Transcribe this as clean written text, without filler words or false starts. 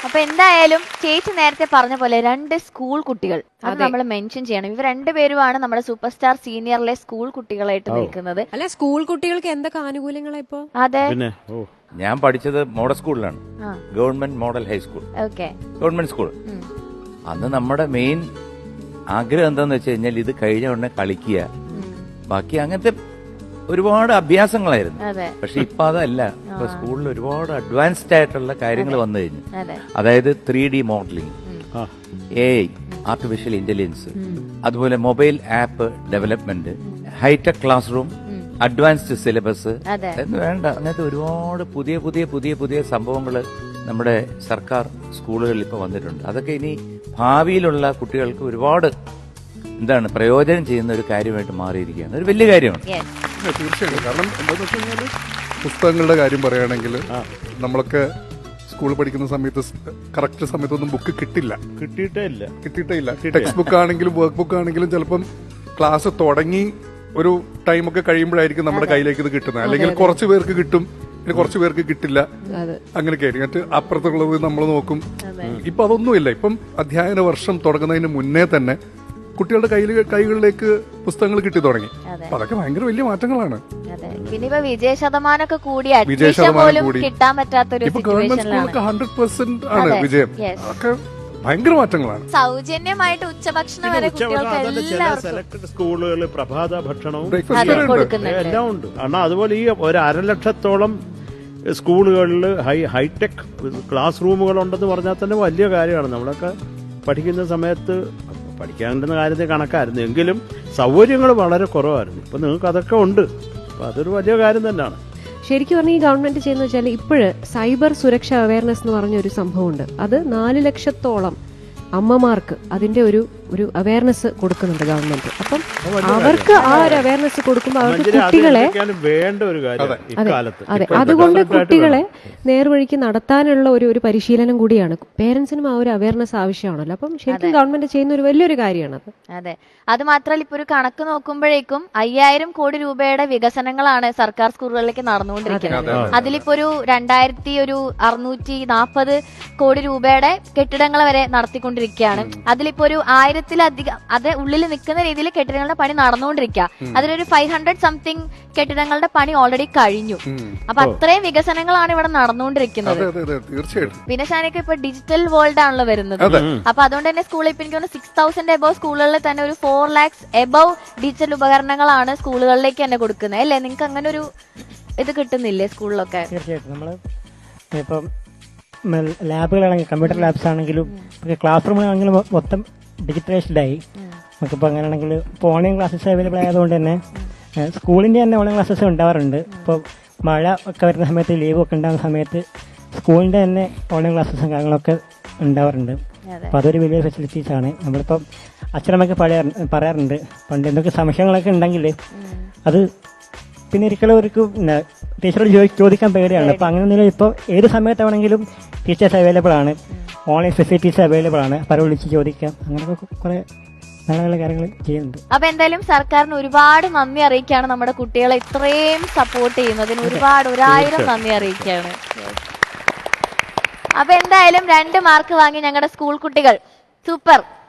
അപ്പൊ എന്തായാലും ചേച്ചി നേരത്തെ പറഞ്ഞ പോലെ 2 സ്കൂൾ കുട്ടികൾ അത് നമ്മൾ മെൻഷൻ ചെയ്യണം. ഇവർ രണ്ടുപേരുമാണ് നമ്മുടെ സൂപ്പർ സ്റ്റാർ സീനിയറിലെ സ്കൂൾ കുട്ടികളായിട്ട് നിൽക്കുന്നത്. അല്ല, സ്കൂൾ കുട്ടികൾക്ക് എന്തൊക്കെ ആനുകൂല്യങ്ങളാ ഇപ്പൊ? അതെ, ഞാൻ പഠിച്ചത് മോഡൽ സ്കൂളിലാണ്, government model high school, government school. അന്ന് നമ്മുടെ മെയിൻ ആഗ്രഹം എന്താന്ന് വെച്ച് കഴിഞ്ഞാൽ ഇത് കഴിഞ്ഞ ഉടനെ കളിക്കുക, ബാക്കി അങ്ങനത്തെ ഒരുപാട് അഭ്യാസങ്ങളായിരുന്നു. പക്ഷെ ഇപ്പൊ അതല്ല. ഇപ്പൊ സ്കൂളിൽ ഒരുപാട് അഡ്വാൻസ്ഡ് ആയിട്ടുള്ള കാര്യങ്ങൾ വന്നു കഴിഞ്ഞു. അതായത് 3D modelling, AI artificial intelligence, അതുപോലെ mobile app development, hitech classroom, advanced syllabus എന്ന് വേണ്ട അങ്ങനത്തെ ഒരുപാട് പുതിയ പുതിയ പുതിയ പുതിയ സംഭവങ്ങൾ നമ്മുടെ സർക്കാർ സ്കൂളുകളിൽ ഇപ്പൊ വന്നിട്ടുണ്ട്. അതൊക്കെ ഇനി ഭാവിയിലുള്ള കുട്ടികൾക്ക് ഒരുപാട് പ്രയോജനം ചെയ്യുന്ന ഒരു കാര്യമായിട്ട് മാറിയിരിക്കുകയാണ്. ഒരു വലിയ കാര്യമാണ്. തീർച്ചയായിട്ടും. കാരണം എന്താണെന്ന് വെച്ച് കഴിഞ്ഞാൽ പുസ്തകങ്ങളുടെ കാര്യം പറയുകയാണെങ്കിൽ നമ്മളൊക്കെ സ്കൂളിൽ പഠിക്കുന്ന സമയത്ത് കറക്റ്റ് സമയത്തൊന്നും ബുക്ക് കിട്ടിയിട്ടേ ഇല്ല. ടെക്സ്റ്റ് ബുക്ക് ആണെങ്കിലും വർക്ക് ബുക്ക് ആണെങ്കിലും ചിലപ്പം ക്ലാസ് തുടങ്ങി ഒരു ടൈമൊക്കെ കഴിയുമ്പോഴായിരിക്കും നമ്മുടെ കയ്യിലേക്ക് ഇത് കിട്ടുന്നത്. അല്ലെങ്കിൽ കുറച്ച് പേർക്ക് കിട്ടും, പിന്നെ കുറച്ച് പേർക്ക് കിട്ടില്ല. അങ്ങനെയൊക്കെ ആയിരിക്കും. മറ്റ് അപ്പുറത്തുള്ളത് നമ്മൾ നോക്കും. ഇപ്പൊ അതൊന്നുമില്ല. ഇപ്പം അധ്യയന വർഷം തുടങ്ങുന്നതിന് മുന്നേ തന്നെ കുട്ടികളുടെ കൈകളിലേക്ക് പുസ്തകങ്ങൾ കിട്ടി തുടങ്ങി. അപ്പൊ അതൊക്കെ ഭയങ്കര വലിയ മാറ്റങ്ങളാണ്. പിന്നെ വിജയ ശതമാനമൊക്കെ കൂടി കിട്ടാൻ പറ്റാത്തൊരു ഇപ്പൊ ഗവൺമെന്റ് സ്കൂളൊക്കെ 100% ആണ് വിജയം. അതൊക്കെ ഭയങ്കര മാറ്റങ്ങളാണ്. സൗജന്യമായിട്ട് ഉച്ചഭക്ഷണം വരെ സെലക്ടഡ് സ്കൂളുകൾ പ്രഭാത ഭക്ഷണവും എല്ലാം ഉണ്ട്. കാരണം അതുപോലെ ഈ 1.5 ലക്ഷത്തോളം സ്കൂളുകളിൽ ഹൈടെക് ക്ലാസ് റൂമുകൾ ഉണ്ടെന്ന് പറഞ്ഞാൽ തന്നെ വലിയ കാര്യമാണ്. നമ്മളൊക്കെ പഠിക്കുന്ന സമയത്ത് പഠിക്കാനുള്ള കാര്യത്തിൽ കണക്കായിരുന്നു, എങ്കിലും സൗകര്യങ്ങൾ വളരെ കുറവായിരുന്നു. ഇപ്പം നിങ്ങൾക്ക് അതൊക്കെ ഉണ്ട്. അപ്പം അതൊരു വലിയ കാര്യം തന്നെയാണ്. ശരിക്കും പറഞ്ഞാൽ ഈ ഗവൺമെന്റ് ചെയ്യുന്ന വെച്ചാൽ ഇപ്പോഴ് സൈബർ സുരക്ഷ അവയർനെസ് എന്ന് പറഞ്ഞൊരു സംഭവമുണ്ട്. അത് 4 ലക്ഷത്തോളം അമ്മമാർക്ക് അതിന്റെ ഒരു അവയർനെസ് കൊടുക്കുന്നുണ്ട് ഗവൺമെന്റ്. അപ്പം അവർക്ക് ആ ഒരു അവയർനെസ് കൊടുക്കുമ്പോൾ അവർക്ക് കുട്ടികളെ വേണ്ട ഒരു കാര്യം. അതെ, അതുകൊണ്ട് കുട്ടികളെ നേർവഴിക്ക് നടത്താനുള്ള ഒരു പരിശീലനം കൂടിയാണ്. പേരൻസിനും ആ ഒരു അവയർനെസ് ആവശ്യമാണല്ലോ. അപ്പം ശരിക്കും ഗവൺമെന്റ് ചെയ്യുന്ന ഒരു വലിയൊരു കാര്യമാണത്. അതെ, അത് മാത്രമല്ല ഇപ്പൊ ഒരു കണക്ക് നോക്കുമ്പോഴേക്കും 5000 കോടി രൂപയുടെ വികസനങ്ങളാണ് സർക്കാർ സ്കൂളുകളിലേക്ക് നടന്നുകൊണ്ടിരിക്കുന്നത്. അതിലിപ്പോ ഒരു 2640 കോടി രൂപയുടെ കെട്ടിടങ്ങൾ വരെ നടത്തിക്കൊണ്ടിരിക്കുകയാണ്. അതിലിപ്പോ ഒരു 1000-ലധികം അത് ഉള്ളിൽ നിൽക്കുന്ന രീതിയിൽ കെട്ടിടങ്ങളുടെ പണി നടന്നുകൊണ്ടിരിക്കുക. അതിലൊരു 500 സംതിങ് കെട്ടിടങ്ങളുടെ പണി ഓൾറെഡി കഴിഞ്ഞു. അപ്പൊ അത്രയും വികസനങ്ങളാണ് ഇവിടെ നടന്നുകൊണ്ടിരിക്കുന്നത്. പിന്നെ ഷാനൊക്കെ ഇപ്പൊ ഡിജിറ്റൽ വേൾഡ് ആണല്ലോ വരുന്നത്. അപ്പൊ അതുകൊണ്ട് തന്നെ സ്കൂളിൽ ഇപ്പൊ എനിക്ക് 6000 എബവ് സ്കൂളുകളിൽ തന്നെ ഒരു 4 lakhs എബവ് ഡിജിറ്റൽ ഉപകരണങ്ങളാണ് സ്കൂളുകളിലേക്ക് തന്നെ കൊടുക്കുന്നത്. അല്ലേ, നിങ്ങൾക്ക് അങ്ങനെ ഒരു ഇത് കിട്ടുന്നില്ലേ സ്കൂളിലൊക്കെ? തീർച്ചയായിട്ടും. നമ്മള് ഇപ്പം ലാബുകളാണെങ്കിൽ കമ്പ്യൂട്ടർ ലാബ്സ് ആണെങ്കിലും ക്ലാസ് റൂമുകളാണെങ്കിലും മൊത്തം ഡിജിറ്റലൈസ്ഡ് ആയി. നമുക്കിപ്പോൾ അങ്ങനെയാണെങ്കിൽ ഇപ്പോൾ ഓൺലൈൻ ക്ലാസ്സസ് അവൈലബിൾ ആയതുകൊണ്ട് തന്നെ സ്കൂളിൻ്റെ തന്നെ ഓൺലൈൻ ക്ലാസ്സസ് ഉണ്ടാവാറുണ്ട്. ഇപ്പോൾ മഴ ഒക്കെ വരുന്ന സമയത്ത് ലീവ് ഒക്കെ ഉണ്ടാകുന്ന സമയത്ത് സ്കൂളിൻ്റെ തന്നെ ഓൺലൈൻ ക്ലാസ്സസും കാര്യങ്ങളൊക്കെ ഉണ്ടാവാറുണ്ട്. അപ്പോൾ അതൊരു വലിയ ഫെസിലിറ്റീസ് ആണ്. നമ്മളിപ്പം അച്ഛനമ്മയ്ക്ക് പറയാറുണ്ട് പണ്ട് എന്തൊക്കെ സംശയങ്ങളൊക്കെ ഉണ്ടെങ്കിൽ അത് പിന്നെ ഒരിക്കലും അവർക്ക് ടീച്ചറോട് ചോദിക്കാൻ പേടിയാണ്. അപ്പോൾ അങ്ങനെയൊന്നും ഇപ്പോൾ ഏത് സമയത്താണെങ്കിലും ടീച്ചേഴ്സ് അവൈലബിൾ ആണ്, ഓൺലൈൻ ഫെസിലിറ്റീസ് അവൈലബിൾ ആണ്. പല വിളിച്ച് ചോദിക്കാം. അങ്ങനെയൊക്കെ കുറെ നല്ല നല്ല കാര്യങ്ങൾ ചെയ്യുന്നുണ്ട്. അപ്പൊ എന്തായാലും സർക്കാരിന് ഒരുപാട് നന്ദി അറിയിക്കുകയാണ്. നമ്മുടെ കുട്ടികളെ ഇത്രയും സപ്പോർട്ട് ചെയ്യുന്നതിന് ഒരുപാട് 1000 നന്ദി അറിയിക്കുകയാണ്. അപ്പൊ എന്തായാലും 2 മാർക്ക് വാങ്ങി ഞങ്ങളുടെ സ്കൂൾ കുട്ടികൾ. സൂപ്പർ.